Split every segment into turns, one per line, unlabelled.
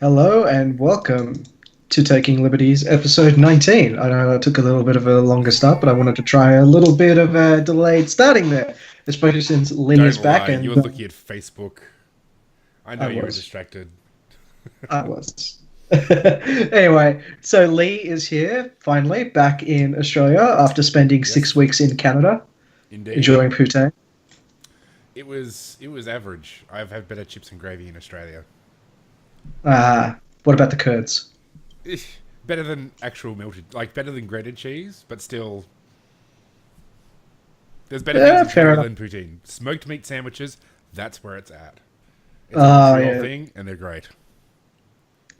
Hello and welcome to Taking Liberties, episode 19. I know it took a little bit of a longer start, but I wanted to try a little bit of a delayed starting there, especially since Lee
Don't
is back
lie, you
and
were looking at Facebook. I know
I
you were
was.
distracted.
I was. Anyway, so Lee is here, finally, back in Australia after spending
Yes,
6 weeks in Canada,
indeed.
enjoying poutine.
It was average. I've had better chips and gravy in Australia.
What about the curds?
Eh, better than actual melted, like better than grated cheese, but still, there's better things
Yeah,
in
fair
Canada
enough.
than poutine. Smoked meat sandwiches, that's where it's at. It's a
Oh,
Montreal
yeah.
thing, and they're great.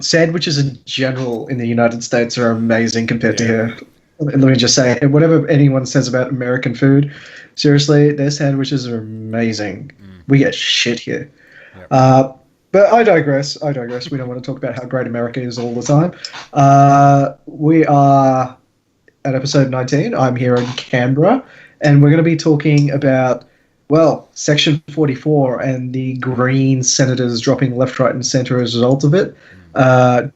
Sandwiches in general in the United States are amazing compared to
Yeah.
here. Let me just say, whatever anyone says about American food, seriously, their sandwiches are amazing.
Mm,
We get shit here.
yep.
Uh, but I digress. I digress. We don't want to talk about how great America is all the time. We are at episode 19. I'm here in Canberra, and we're going to be talking about, well, Section 44 and the Green senators dropping left, right, and centre as a result of it.
Mm.
Uh,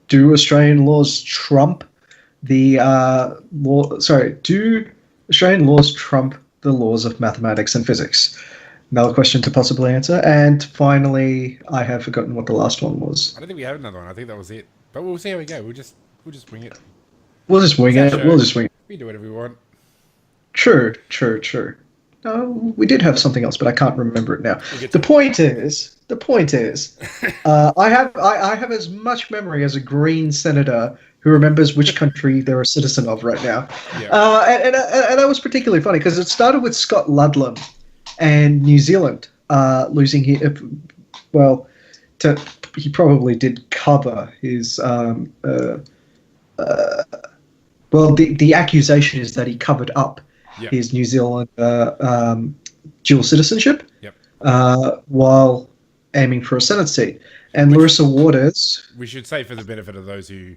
do Australian laws trump the law? Sorry, do Australian laws trump the laws of mathematics and physics? Another question to possibly answer. And finally, I have forgotten what the last one was.
I don't think we have another one. I think that was it. But we'll see how we go. We'll just wing it.
We'll just
It's
wing
our
it. We'll
show.
just wing it.
We can do whatever we want.
True, true, true. No, we did have something else, but I can't remember it now.
We'll get
The
to it.
point is, I have as much memory as a Green senator who remembers which country they're a citizen of right now,
Yeah.
and that was particularly funny because it started with Scott Ludlam and New Zealand losing his. Well, to, he probably did cover his. Well, the accusation is that he covered up
Yep.
his New Zealand dual citizenship
Yep.
while aiming for a Senate seat. And
Which
Larissa Waters,
we should say for the benefit of those who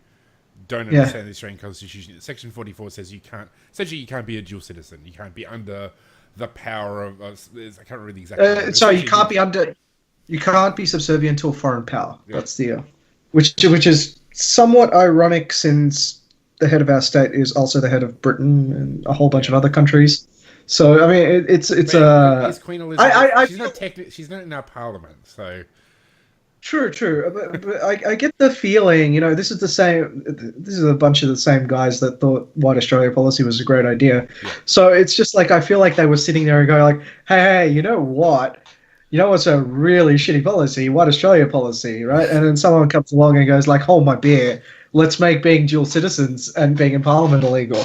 don't
yeah.
understand the Australian Constitution, Section 44 says you can't, essentially you can't be a dual citizen. You can't be under the power of, I can't remember the exact number, but
Sorry,
essentially
you can't be subservient to a foreign power.
yeah.
That's the which is somewhat ironic since the head of our state is also the head of Britain and a whole bunch of
Yeah.
other countries. So I mean, it's
But is Queen Elizabeth,
I
she's
feel
not she's not in our parliament, so
true, true. But I get the feeling, this is the same. This is a bunch of the same guys that thought White Australia policy was a great idea.
yeah.
So it's just like I feel like they were sitting there and going like, hey, you know what? You know what's a really shitty policy? White Australia policy, right? And then someone comes along and goes like, hold my beer. Let's make being dual citizens and being in Parliament illegal.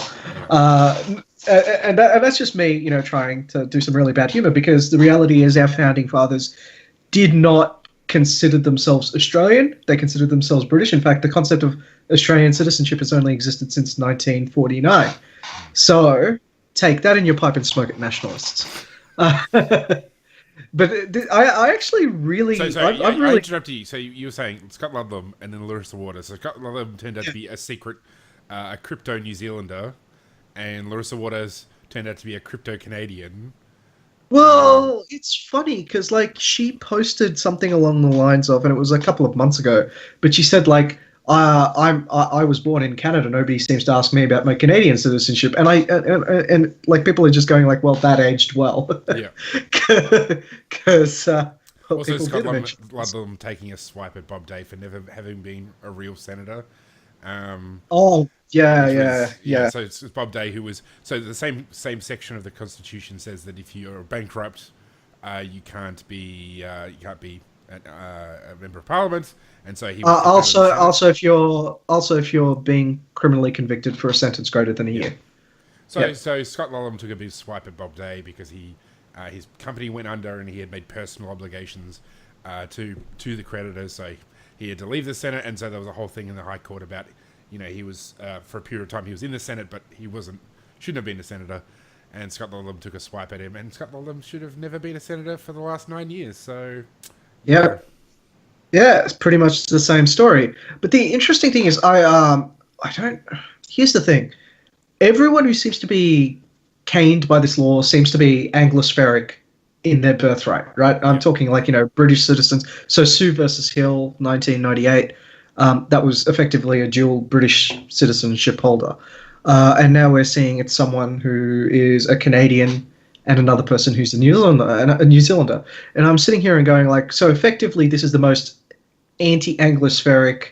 Yeah.
And that's just me, trying to do some really bad humor because the reality is our founding fathers did not consider themselves Australian. They considered themselves British. In fact, the concept of Australian citizenship has only existed since 1949. So take that in your pipe and smoke it, nationalists. But I actually really, I'm
I
really,
interrupted you. So you were saying Scott Ludlam and then Larissa Waters. So Scott Ludlam turned out to be a secret, a crypto New Zealander, and Larissa Waters turned out to be a crypto Canadian. Um,
well, it's funny because like she posted something along the lines of, and it was a couple of months ago, but she said like, I was born in Canada. Nobody seems to ask me about my Canadian citizenship, and like people are just going like, well, that aged well,
yeah.
because well,
Also,
people
Scott
did mention this.
Ludlam taking a swipe at Bob Day for never having been a real senator.
Oh yeah,
Which
yeah,
was
yeah.
So it's Bob Day who was so the same section of the Constitution says that if you're bankrupt, you can't be a member of Parliament, and so he was kicked out of the
Also,
Senate.
if you're being criminally convicted for a sentence greater than a
Yeah.
year.
So
Yep.
so Scott Ludlam took a big swipe at Bob Day because his company went under and he had made personal obligations to the creditors, so he had to leave the Senate, and so there was a whole thing in the High Court about he was for a period of time he was in the Senate, but he shouldn't have been a senator, and Scott Ludlam took a swipe at him, and Scott Ludlam should have never been a senator for the last 9 years. So yeah,
Yeah, yeah, it's pretty much the same story. But the interesting thing is, I don't. Here's the thing: everyone who seems to be caned by this law seems to be Anglospheric in their birthright, right? I'm
yeah,
talking like British citizens. So Sue versus Hill, 1998. that was effectively a dual British citizenship holder. And now we're seeing it's someone who is a Canadian and another person who's a New Zealander, a New Zealander. And I'm sitting here and going like, so effectively, this is the most anti-Anglospheric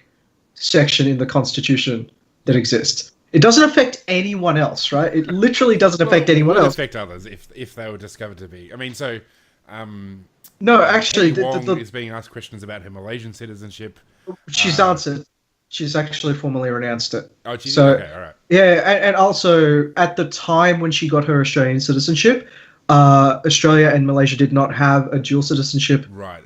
section in the Constitution that exists. It doesn't affect anyone else, right? It literally doesn't affect anyone
it would
else.
affect others if they were discovered to be. I mean, so
No, actually,
Penny Wong is being asked questions about her Malaysian citizenship.
she's answered. She's actually formally renounced it.
Oh, she did?
So,
Okay, all right.
yeah, and also at the time when she got her Australian citizenship, Australia and Malaysia did not have a dual citizenship
Right.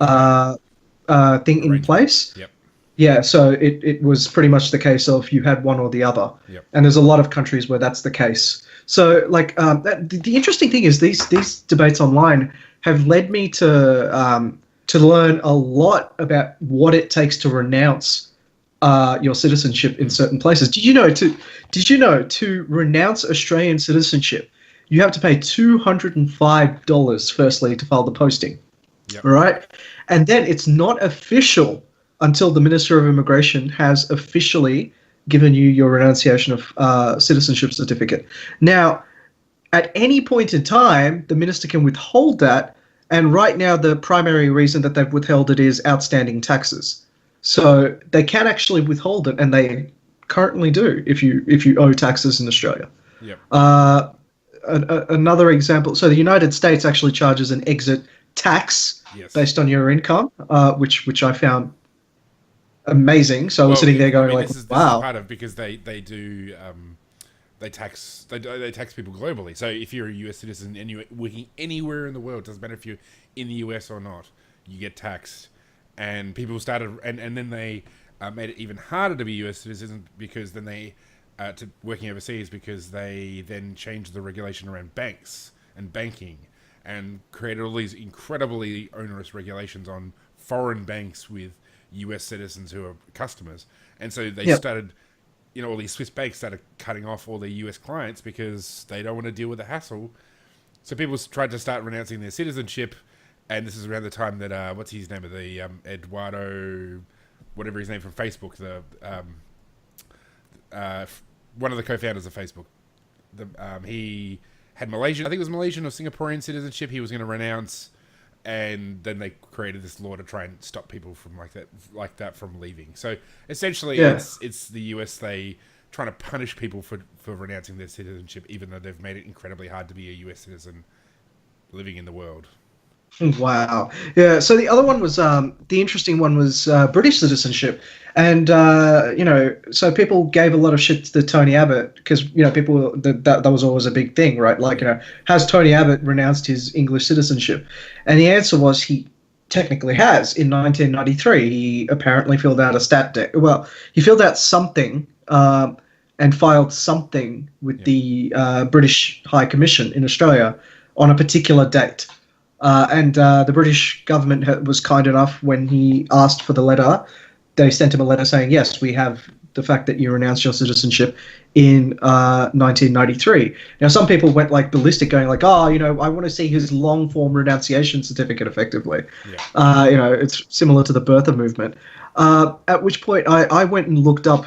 thing in place.
Yep.
Yeah, so it was pretty much the case of you had one or the other.
Yep.
And there's a lot of countries where that's the case. So, like, the interesting thing is these debates online have led me to learn a lot about what it takes to renounce your citizenship in certain places. Did you know to renounce Australian citizenship, you have to pay $205 firstly to file the posting.
Yep.
All right, and then it's not official until the Minister of Immigration has officially given you your renunciation of citizenship certificate. Now, at any point in time, the minister can withhold that, and right now the primary reason that they've withheld it is outstanding taxes. So they can actually withhold it, and they currently do if you owe taxes in Australia.
Yep.
Another example, so the United States actually charges an exit tax based on your income, which I found amazing. So I was sitting there going like,
this
wow.
is part of because they do they tax people globally. So if you're a US citizen and you're working anywhere in the world, doesn't matter if you're in the US or not, you get taxed. And people started, and then they made it even harder to be US citizens because then they to working overseas because they then changed the regulation around banks and banking and created all these incredibly onerous regulations on foreign banks with US citizens who are customers. And so they started, all these Swiss banks started cutting off all their US clients because they don't want to deal with the hassle. So people tried to start renouncing their citizenship. And this is around the time that, what's his name? The Eduardo, whatever his name from Facebook, one of the co-founders of Facebook. He had Malaysian, I think it was Malaysian or Singaporean citizenship. He was going to renounce, and then they created this law to try and stop people from like that from leaving. So essentially, it's the US they trying to punish people for renouncing their citizenship, even though they've made it incredibly hard to be a US citizen living in the world.
Wow. Yeah. So the other one was the interesting one was British citizenship, and so people gave a lot of shit to Tony Abbott because people that was always a big thing, right? Like has Tony Abbott renounced his English citizenship? And the answer was he technically has. In 1993, he apparently filled out a stat deck. Well, he filled out something and filed something with the British High Commission in Australia on a particular date. And the British government was kind enough when he asked for the letter. They sent him a letter saying, yes, we have the fact that you renounced your citizenship in 1993. Now, some people went like ballistic going like, I want to see his long form renunciation certificate effectively. Yeah. It's similar to the birther movement. At which point I went and looked up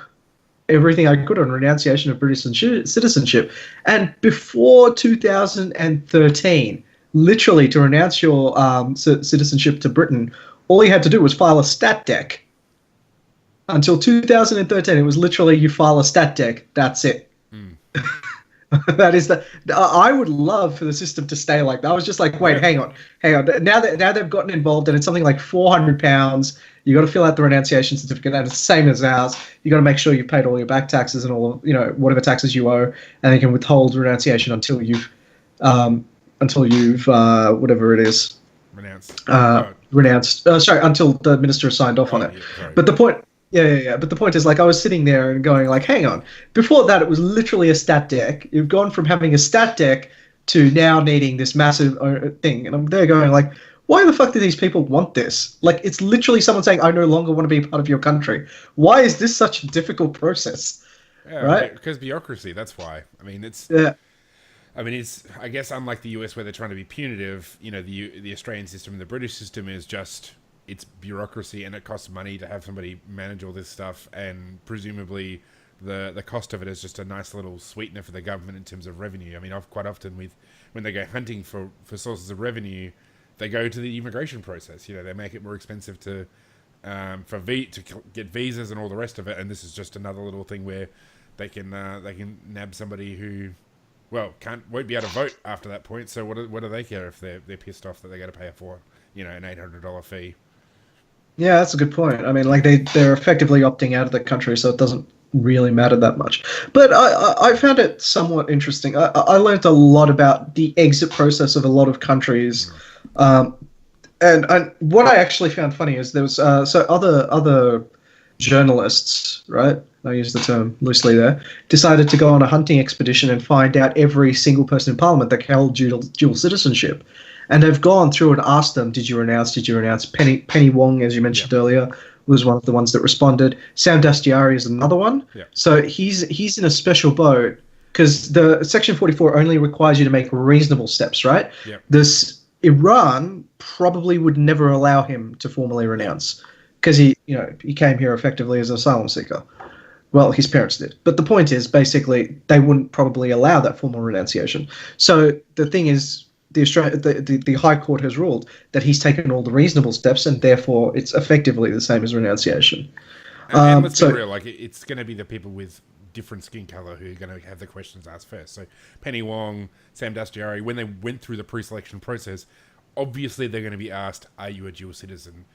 everything I could on renunciation of British citizenship. And before 2013, literally, to renounce your citizenship to Britain, all you had to do was file a stat deck. Until 2013, it was literally you file a stat deck. That's it. That is I would love for the system to stay like that. I was just like, wait, hang on. Now they've gotten involved, and it's something like £400. You got to fill out the renunciation certificate, and it's the same as ours. You got to make sure you've paid all your back taxes and all whatever taxes you owe, and they can withhold renunciation until you've whatever it is renounced. Until the minister has signed off on it.
Yeah,
but the point, But the point is, like, I was sitting there and going, like, hang on. Before that, it was literally a stat deck. You've gone from having a stat deck to now needing this massive thing, and I'm there going, like, why the fuck do these people want this? Like, it's literally someone saying, I no longer want to be part of your country. Why is this such a difficult process?
Yeah,
right?
Because bureaucracy. That's why. I mean, it's.
Yeah.
I mean, it's. I guess unlike the US, where they're trying to be punitive, the Australian system and the British system is just it's bureaucracy and it costs money to have somebody manage all this stuff, and presumably the cost of it is just a nice little sweetener for the government in terms of revenue. I mean, I've quite often when they go hunting for sources of revenue, they go to the immigration process. They make it more expensive to get visas and all the rest of it, and this is just another little thing where they can nab somebody who, well, won't be able to vote after that point. So what do they care if they're pissed off that they got to pay for an $800 fee?
Yeah, that's a good point. I mean, like they're effectively opting out of the country, so it doesn't really matter that much. But I found it somewhat interesting. I learned a lot about the exit process of a lot of countries. And what I actually found funny is there was so other journalists, right? I use the term loosely there, decided to go on a hunting expedition and find out every single person in Parliament that held dual citizenship. And they've gone through and asked them, did you renounce? Did you renounce? Penny Wong, as you mentioned earlier, was one of the ones that responded. Sam Dastyari is another one.
Yeah.
So he's in a special boat because the Section 44 only requires you to make reasonable steps, right?
Yeah.
Iran probably would never allow him to formally renounce because he came here effectively as an asylum seeker. Well, his parents did. But the point is, basically, they wouldn't probably allow that formal renunciation. So the thing is, the High Court has ruled that he's taken all the reasonable steps, and therefore it's effectively the same as renunciation.
And let's be real, like it's going to be the people with different skin color who are going to have the questions asked first. So Penny Wong, Sam Dastyari, when they went through the pre-selection process, obviously they're going to be asked, "Are you a dual citizen?"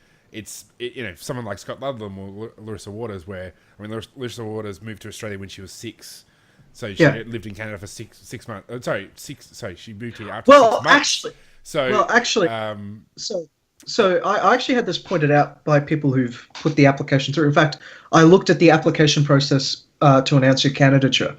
Someone like Scott Ludlam or Larissa Waters, Larissa Waters moved to Australia when she was 6. So she lived in Canada for 6 months. She moved here after 6 months.
So I actually had this pointed out by people who've put the application through. In fact, I looked at the application process to announce your candidature,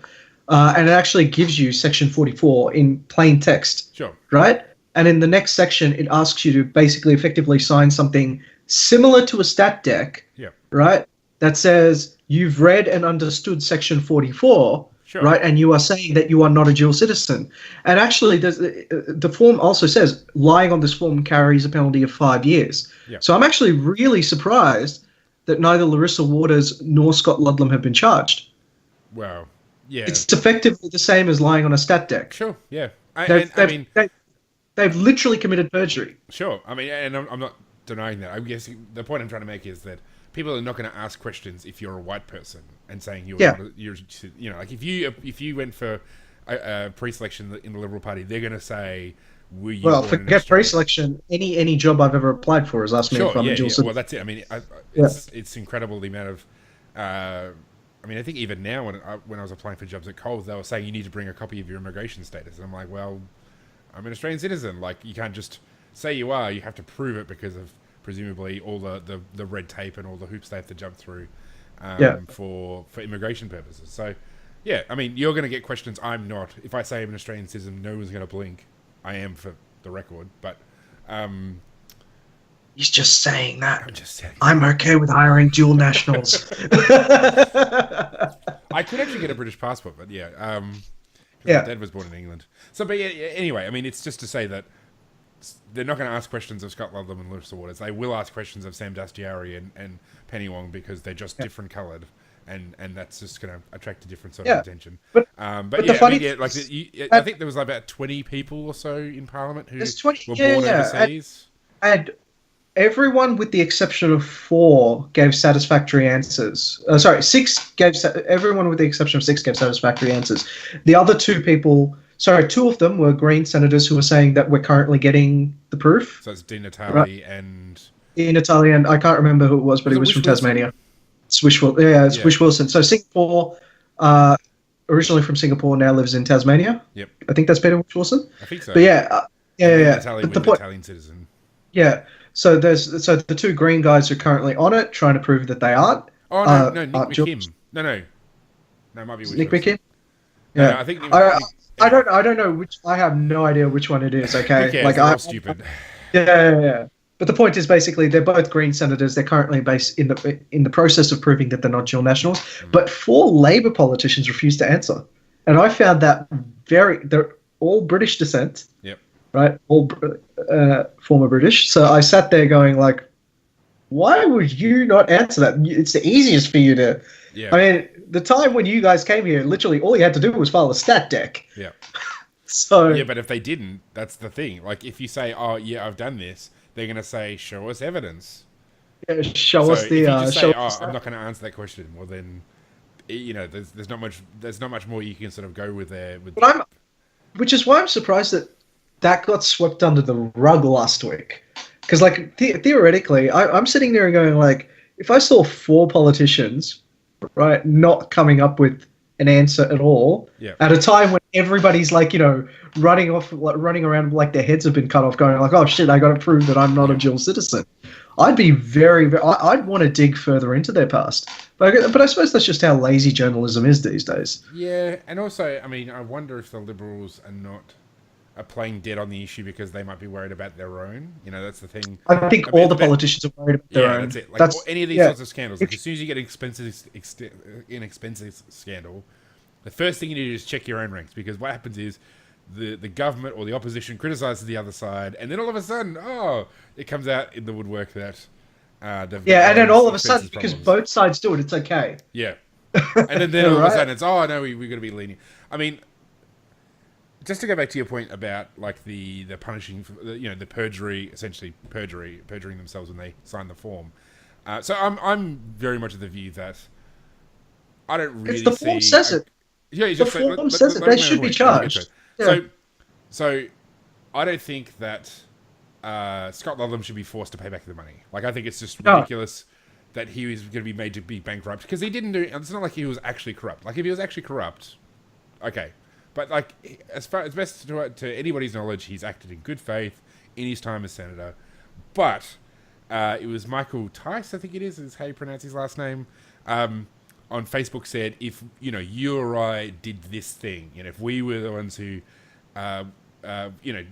and it actually gives you Section 44 in plain text.
Sure.
Right? And in the next section, it asks you to basically effectively sign something similar to a stat deck.
Yeah.
Right? That says you've read and understood Section 44.
Sure.
Right, and you are saying that you are not a dual citizen. And actually, the form also says lying on this form carries a penalty of 5 years.
Yeah.
So I'm actually really surprised that neither Larissa Waters nor Scott Ludlam have been charged.
Wow. Yeah.
It's effectively the same as lying on a stat deck.
Sure. Yeah.
They've literally committed perjury.
Sure. I mean, and I'm not denying that. I guess the point I'm trying to make is that people are not going to ask questions if you're a white person and saying you're like if you went for a pre-selection in the Liberal Party, they're going to say, "Were you?"
Well, forget pre-selection. Any job I've ever applied for has asked me if I'm a dual citizen.
Well, that's it. I mean, it's incredible the amount of. I think even now when I was applying for jobs at Coles, they were saying you need to bring a copy of your immigration status, and I'm like, well, I'm an Australian citizen. Like, you can't just say you are. You have to prove it because of presumably all the red tape and all the hoops they have to jump through for immigration purposes. So, yeah, I mean, you're going to get questions. I'm not. If I say I'm an Australian citizen, no one's going to blink. I am, for the record. But
he's just saying that.
I'm just saying.
I'm okay with hiring dual nationals.
I could actually get a British passport, but my dad was born in England. So, but anyway, I mean, it's just to say that they're not going to ask questions of Scott Ludlam and Larissa Waters. They will ask questions of Sam Dastyari and Penny Wong because they're just different coloured, and that's just going to attract a different sort of attention. I think there was like about 20 people or so in Parliament who were born overseas.
And everyone with the exception of 4 gave satisfactory answers. Everyone with the exception of 6 gave satisfactory answers. The other 2 people... Sorry, 2 of them were Green senators who were saying that we're currently getting the proof.
So it's Dean Natali and...
Dean Natali, and I can't remember who it was, but he was from Tasmania. Swish Wilson. So Singapore, originally from Singapore, now lives in Tasmania.
Yep.
I think that's Peter Wilson.
I think so.
But
Natali was an Italian citizen.
Yeah. So the 2 Green guys are currently on it, trying to prove that they aren't.
Oh, no, Nick McKim. No, it might be
Nick McKim?
Yeah.
No,
I think
I don't know which. I have no idea which one it is. Okay,
like I'm stupid.
Yeah. But the point is basically they're both Green senators. They're currently based in the process of proving that they're not dual nationals. But 4 Labor politicians refused to answer, and I found that they're all British descent.
Yep.
Right, all former British. So I sat there going like, Why would you not answer that? It's the easiest for you to.
Yeah,
I mean, the time when you guys came here, literally all you had to do was file a stat deck.
yeah.
So
Yeah, but if they didn't, that's the thing. Like, if you say, "Oh, yeah, I've done this," they're gonna say, "Show us evidence."
yeah, show
So
us
if
the
you just
show
say,
us the
"Oh, I'm
stat.
not going to answer that question," well, then there's not much more you can sort of go with there. With
But which is why I'm surprised that that got swept under the rug last week. Because like theoretically, I'm sitting there and going like, if I saw four politicians, right, not coming up with an answer at all
yeah,
at a time when everybody's like, running off, like running around like their heads have been cut off, going like, oh shit, I got to prove that I'm not a
yeah.
dual citizen. I'd be I'd want to dig further into their past. But I suppose that's just how lazy journalism is these days.
Yeah, and also, I mean, I wonder if the Liberals are playing dead on the issue because they might be worried about their own. That's the thing.
I think
I
all
mean,
the politicians are worried about their
yeah,
own.
that's it. Like
That's
any of these
yeah.
sorts of scandals, like as soon as you get an inexpensive scandal, the first thing you need to do is check your own ranks, because what happens is the government or the opposition criticizes the other side, and then all of a sudden, it comes out in the woodwork that they've got
Yeah, and then all of a
expenses
sudden, because
problems.
both sides do it, it's okay.
Yeah, and then all of a
Right?
sudden it's, oh no, we got to be lenient. I mean, just to go back to your point about like the punishing, the perjury, essentially perjuring themselves when they sign the form. So I'm very much of the view that I don't
It's
really
the form
see.
says it.
Yeah, you
The
just say,
form says it. They should be charged. Yeah.
So I don't think that Scott Ludlam should be forced to pay back the money. Like, I think it's just
No.
ridiculous that he was going to be made to be bankrupt, because he didn't do. It's not like he was actually corrupt. Like, if he was actually corrupt, okay. But like, as best to anybody's knowledge, he's acted in good faith in his time as senator. But it was Michael Tice, I think it is how you pronounce his last name. On Facebook said, if you or I did this thing, if we were the ones who,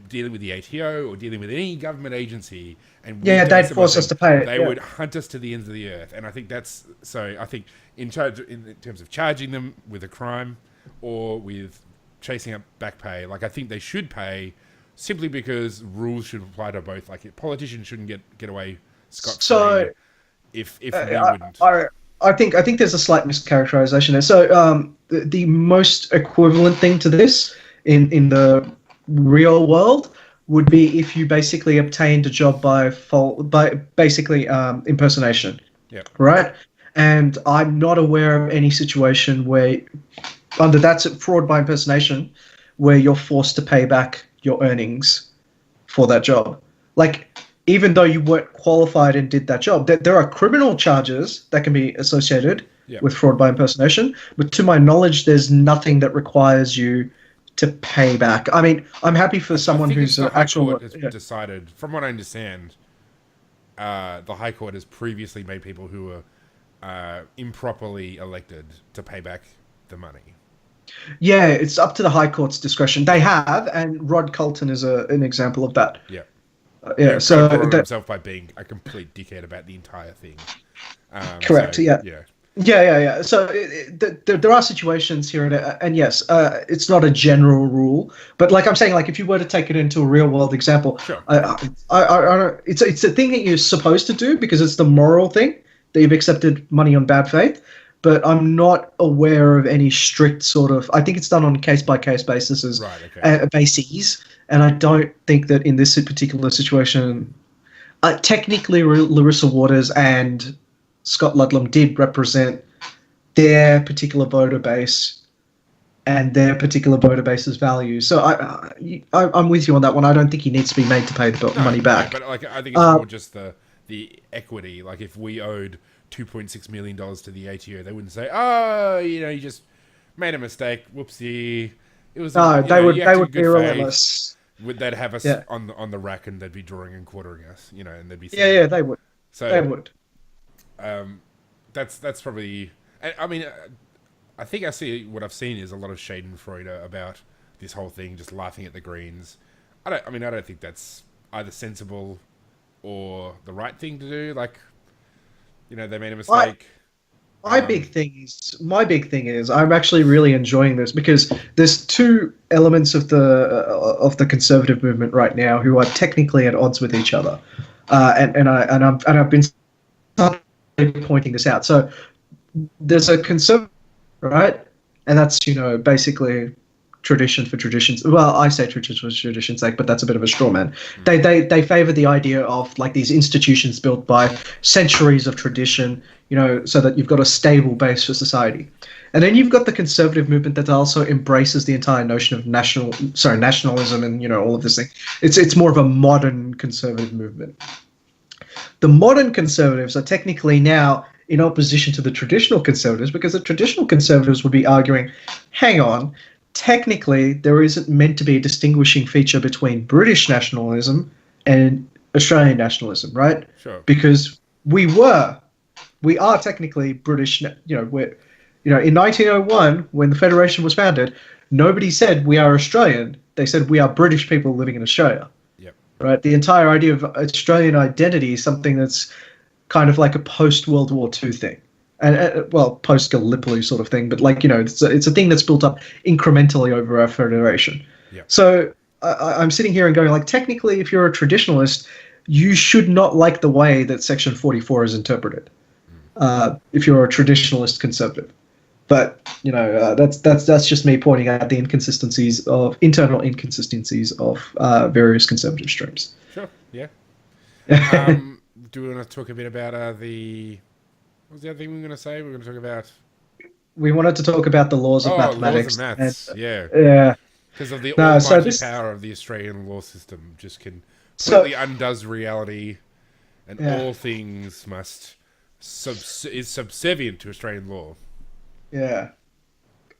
dealing with the ATO or dealing with any government agency, and
They'd force us to pay it.
they would hunt us to the ends of the earth. And I think that's so. I think in terms of charging them with a crime or with chasing up back pay, like, I think they should pay, simply because rules should apply to both. Like, politicians shouldn't get away scot-free.
So
if we wouldn't.
I think there's a slight mischaracterization there. So the most equivalent thing to this in the real world would be if you basically obtained a job by basically impersonation.
Yeah.
Right? And I'm not aware of any situation where, under that's fraud by impersonation, where you're forced to pay back your earnings for that job. Like, even though you weren't qualified and did that job, there are criminal charges that can be associated with fraud by impersonation. But to my knowledge, there's nothing that requires you to pay back. I mean, I'm happy for someone who's an actual.
High Court has decided, from what I understand, the High Court has previously made people who were improperly elected to pay back the money.
Yeah, it's up to the High Court's discretion. They have, and Rod Colton is an example of that.
Yeah.
So
himself by being a complete dickhead about the entire thing.
Correct.
So,
Yeah. So there are situations here, and yes, it's not a general rule, but like I'm saying, like if you were to take it into a real world example,
sure.
I don't. It's a thing that you're supposed to do because it's the moral thing that you've accepted money on bad faith. But I'm not aware of any strict sort of. I think it's done on case by case basis, bases, and I don't think that in this particular situation, technically Larissa Waters and Scott Ludlam did represent their particular voter base and their particular voter base's values. So I'm with you on that one. I don't think he needs to be made to pay the money back.
But like, I think it's more just the equity. Like, if we owed $2.6 million to the ATO, they wouldn't say, "Oh, you just made a mistake. Whoopsie." It was
they would be relentless.
They'd have us on the rack, and they'd be drawing and quartering us, and they'd be
saying, they would.
So
they would.
That's probably. I mean, I think what I've seen is a lot of Schadenfreude about this whole thing, just laughing at the Greens. I don't think that's either sensible or the right thing to do. Like, they made a mistake.
My big thing is I'm actually really enjoying this because there's two elements of the conservative movement right now who are technically at odds with each other, and I've been pointing this out. So there's a conservative, right? And that's, basically tradition for traditions. Well, I say tradition for tradition's sake, but that's a bit of a straw man. They favor the idea of like these institutions built by centuries of tradition, so that you've got a stable base for society. And then you've got the conservative movement that also embraces the entire notion of nationalism and all of this thing. It's more of a modern conservative movement. The modern conservatives are technically now in opposition to the traditional conservatives, because the traditional conservatives would be arguing, hang on, technically there isn't meant to be a distinguishing feature between British nationalism and Australian nationalism, right?
Sure.
Because we are technically British. We're, in 1901 when the Federation was founded, nobody said we are Australian. They said we are British people living in Australia.
Yep.
Right. The entire idea of Australian identity is something that's kind of like a post-World War II thing. And post-Gallipoli sort of thing, but it's a thing that's built up incrementally over our federation.
Yep.
So I'm sitting here and going, like, technically, if you're a traditionalist, you should not like the way that Section 44 is interpreted. If you're a traditionalist conservative, but that's just me pointing out the internal inconsistencies of various conservative streams.
Sure. Yeah. Do we want to talk a bit about what was the other thing we were going to say? We were going to talk about...
We wanted to talk about the laws of mathematics.
Laws of maths, yeah.
Yeah.
Because of the almighty power of the Australian law system, just completely undoes reality, and all things is subservient to Australian law.
Yeah.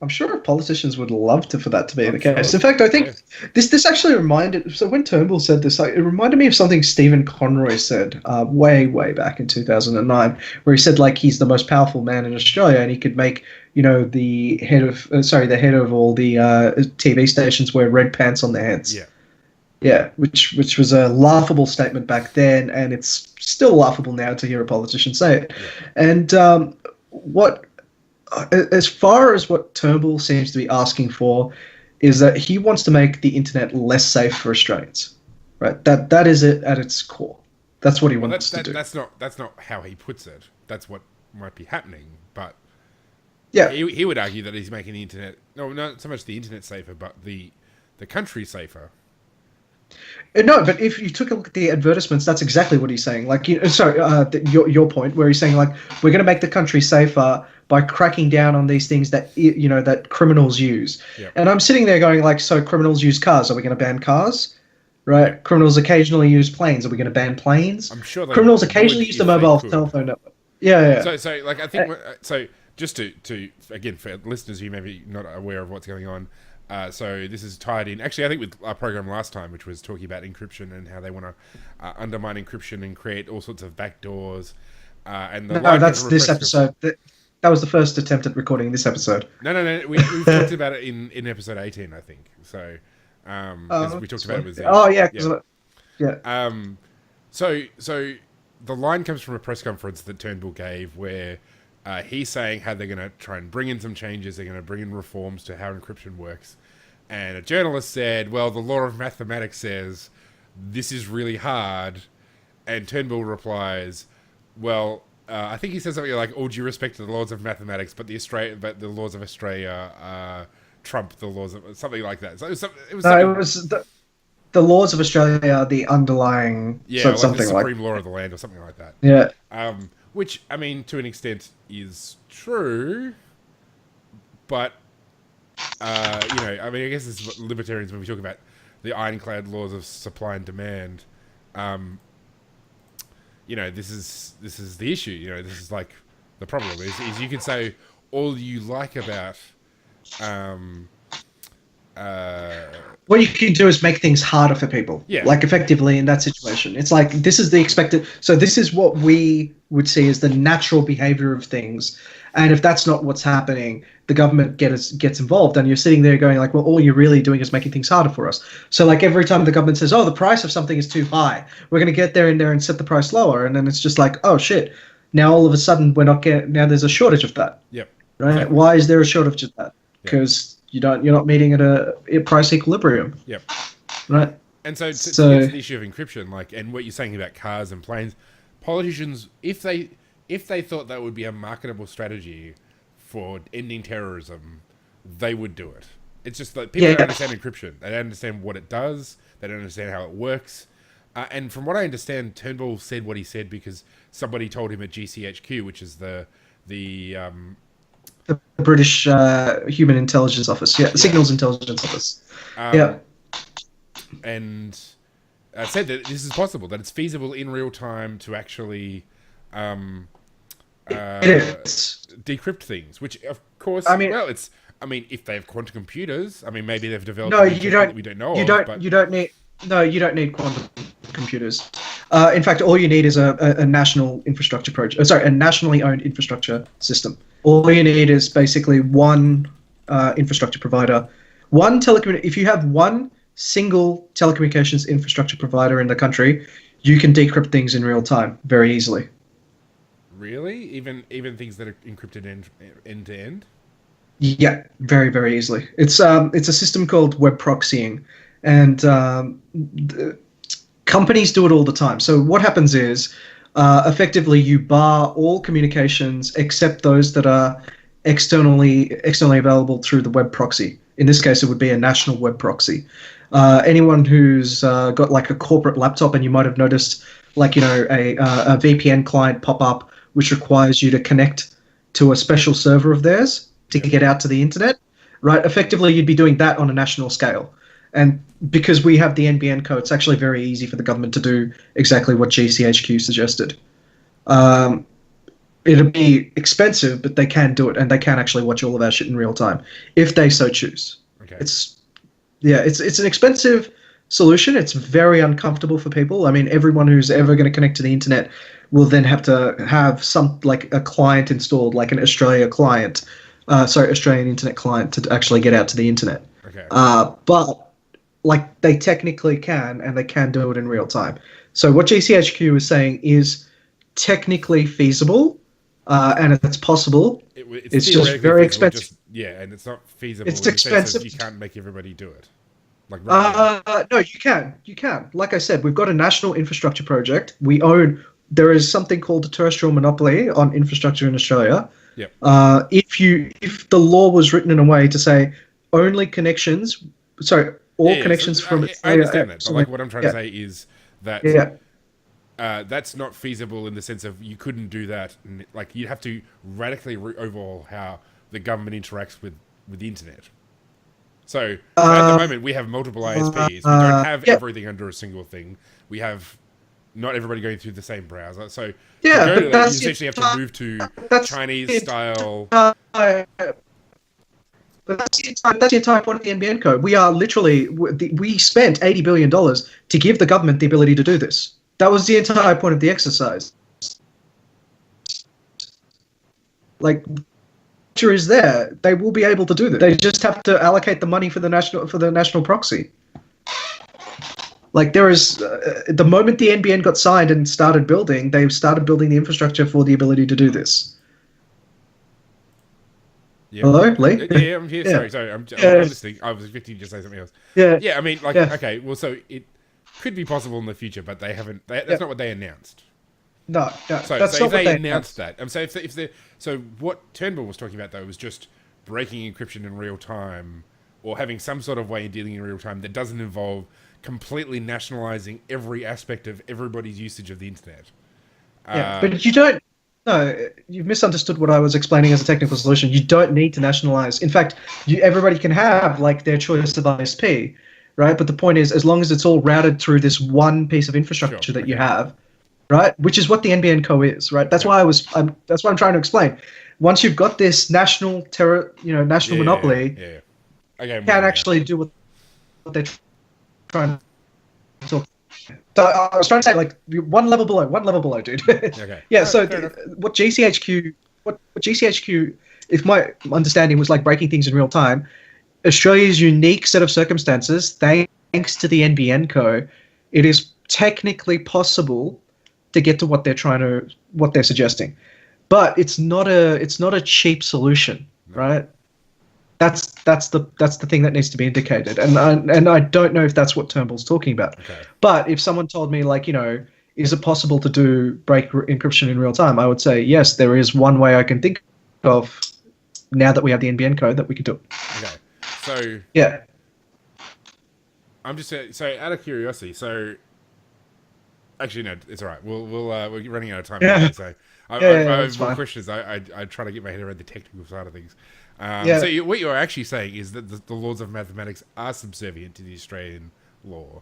I'm sure politicians would love for that to be the case. Sure. In fact, I think this actually reminded... So when Turnbull said this, it reminded me of something Stephen Conroy said way, way back in 2009, where he said, like, he's the most powerful man in Australia, and he could make, the head of all the TV stations wear red pants on their heads.
Yeah.
Yeah, which was a laughable statement back then, and it's still laughable now to hear a politician say it. Yeah. And as far as what Turnbull seems to be asking for, is that he wants to make the internet less safe for Australians, right? That is it at its core. That's what he wants to do.
That's not how he puts it. That's what might be happening. But
yeah,
he would argue that he's making the internet not so much the internet safer, but the country safer.
No, but if you took a look at the advertisements, that's exactly what he's saying. Like, your point, where he's saying, like, we're going to make the country safer by cracking down on these things that that criminals use. Yep. And I'm sitting there going, like, so criminals use cars. Are we going to ban cars? Right? Yep. Criminals occasionally use planes. Are we going to ban planes?
I'm sure
criminals occasionally use the mobile telephone network. Yeah.
So like, I think so. Just to again, for listeners who may be not aware of what's going on. So this is tied in, actually, I think with our program last time, which was talking about encryption and how they want to undermine encryption and create all sorts of backdoors.
That's this episode. That was the first attempt at recording this episode.
No. We've talked about it in episode 18, I think. So we talked about it with Zeke.
Oh, yeah. Yeah.
So the line comes from a press conference that Turnbull gave where he's saying how they're going to try and bring in some changes. They're going to bring in reforms to how encryption works. And a journalist said, well, the law of mathematics says this is really hard. And Turnbull replies, well, I think he says something like, all due respect to the laws of mathematics, but the laws of Australia trump the laws of... Something like that. So it was
the laws of Australia are the underlying...
Yeah, like something the supreme law of the land or something like that.
Yeah.
Which, I mean, to an extent is true, but, I guess it's what libertarians, when we talk about the ironclad laws of supply and demand, this is the issue. This is like the problem is you can say all you like about
what you can do is make things harder for people.
Yeah.
Like, effectively, in that situation. It's like, this is the expected... So this is what we would see as the natural behavior of things. And if that's not what's happening, the government gets involved. And you're sitting there going, like, well, all you're really doing is making things harder for us. So, like, every time the government says, oh, the price of something is too high, we're going to get there and set the price lower. And then it's just like, oh, shit. Now, all of a sudden, now there's a shortage of that.
Yep.
Right?
Exactly.
Why is there a shortage of that? Because... You're not meeting at a price equilibrium.
Yep.
Right.
And so to get to the issue of encryption, like, and what you're saying about cars and planes, politicians, if they if they thought that would be a marketable strategy for ending terrorism, they would do it. It's just like people don't understand encryption. They don't understand what it does. They don't understand how it works. And from what I understand, Turnbull said what he said because somebody told him at GCHQ, which is the
British Human Intelligence Office, Signals Intelligence Office,
and said that this is possible, that it's feasible in real time to actually decrypt things. Which, of course, if they have quantum computers, maybe they've developed.
No, you don't.
That we don't know.
You don't. You don't need. No, you don't need quantum computers. In fact, all you need is a national infrastructure project. A nationally owned infrastructure system. All you need is basically one infrastructure provider, If you have one single telecommunications infrastructure provider in the country, you can decrypt things in real time very easily.
Really, even things that are encrypted end to end.
Yeah, very, very easily. It's a system called web proxying, and companies do it all the time. So what happens is, effectively, you bar all communications except those that are externally available through the web proxy. In this case, it would be a national web proxy. Anyone who's got like a corporate laptop, and you might have noticed, like, a VPN client pop up, which requires you to connect to a special server of theirs to get out to the internet, right? Effectively, you'd be doing that on a national scale. And because we have the NBN code, it's actually very easy for the government to do exactly what GCHQ suggested. It'll be expensive, but they can do it, and they can actually watch all of our shit in real time if they so choose.
Okay.
It's an expensive solution. It's very uncomfortable for people. Everyone who's ever going to connect to the internet will then have to have a client installed, like an Australian internet client to actually get out to the internet.
Okay.
But they technically can, and they can do it in real time. So what GCHQ is saying is technically feasible, and it's possible. It's just very expensive.
And it's not feasible.
It's expensive.
You can't make everybody do it.
No, you can. You can. Like I said, we've got a national infrastructure project. There is something called a terrestrial monopoly on infrastructure in Australia.
Yep.
If the law was written in a way to say only connections, connections from.
I understand that, but what I'm trying to say is that that's not feasible in the sense of you couldn't do that. You have to radically overhaul how the government interacts with the internet. So at the moment we have multiple ISPs. We don't have everything under a single thing. We have not everybody going through the same browser. So you essentially have to move to Chinese style.
But that's the entire point of the NBN code. We spent $80 billion to give the government the ability to do this. That was the entire point of the exercise. The future is there. They will be able to do this. They just have to allocate the money for the national proxy. There is the moment the NBN got signed and started building, they started building the infrastructure for the ability to do this.
Yeah.
Hello, Lee?
Yeah, I'm here. Sorry. I'm listening. I was expecting you to say something else.
Yeah.
Yeah, okay. Well, so it could be possible in the future, but they haven't. That's not what they announced.
No.
So
that's
if
not
they
what
announced that, so what Turnbull was talking about though was just breaking encryption in real time, or having some sort of way of dealing in real time that doesn't involve completely nationalizing every aspect of everybody's usage of the internet.
But you don't. No, you've misunderstood what I was explaining as a technical solution. You don't need to nationalize. In fact, everybody can have their choice of ISP, right? But the point is, as long as it's all routed through this one piece of infrastructure that you have, right? Which is what the NBN Co is, right? That's why that's what I'm trying to explain. Once you've got this national monopoly,
Okay,
you can actually do what they're trying to talk. So I was trying to say, one level below, dude.
Okay.
Yeah. So what GCHQ, if my understanding was breaking things in real time, Australia's unique set of circumstances, thanks to the NBN Co, it is technically possible to get to what they're suggesting, but it's not a cheap solution, right? That's the thing that needs to be indicated, and I don't know if that's what Turnbull's talking about.
Okay.
But if someone told me is it possible to do break encryption in real time? I would say yes. There is one way I can think of now that we have the NBN code that we could do it.
Okay, so
Yeah.
I'm just so out of curiosity. So actually, no, it's all right. We're running out of time
Yeah.
anyway. So I
It's
have more
fine.
questions. I try to get my head around the technical side of things.
Yeah.
So what you're actually saying is that the laws of mathematics are subservient to the Australian law.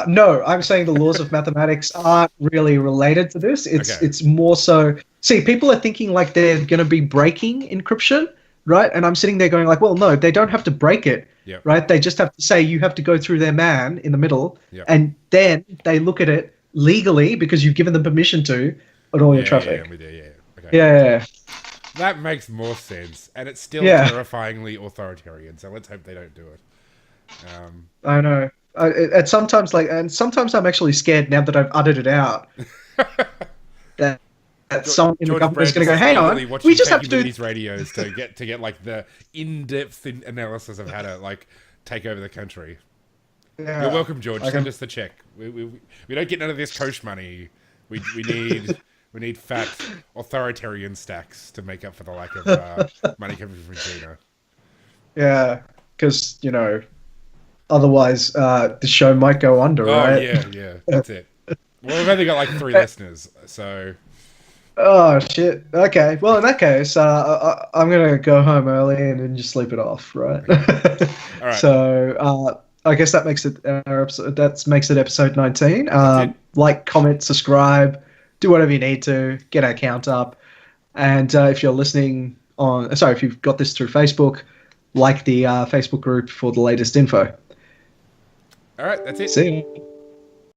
No, I'm saying the laws of mathematics aren't really related to this.
Okay.
It's more so. See, people are thinking like they're going to be breaking encryption, right? And I'm sitting there going like, well, no, they don't have to break it,
Yep.
right? They just have to say you have to go through their man in the middle,
Yep.
and then they look at it legally because you've given them permission to on all your traffic.
Yeah, we do. Yeah. Okay.
Yeah.
That makes more sense, and it's still
Yeah.
terrifyingly authoritarian. So let's hope they don't do it.
I know. And sometimes I'm actually scared now that I've uttered it out. That someone in the
George
government is going to go,
Brandis
hang
eagerly
on,
watching
we just have to
Taking
do.
these radios to get like the in-depth analysis of how to like take over the country.
Yeah,
You're welcome, George.
I
Send
can-
us the check. We don't get none of this coach money. We need fat authoritarian stacks to make up for the lack of money coming from China.
Yeah, because otherwise the show might go under,
Oh
right?
yeah, that's it. Well, we've only got like 3 listeners, so
Oh shit. Okay. Well, in that case, I'm gonna go home early and then just sleep it off, right?
all right.
So I guess that makes it our episode. That makes it episode 19.
That's it.
Like, comment, subscribe, do whatever you need to get our count up. And if you're listening if you've got this through Facebook, like the Facebook group for the latest info.
All right, that's it.
See you.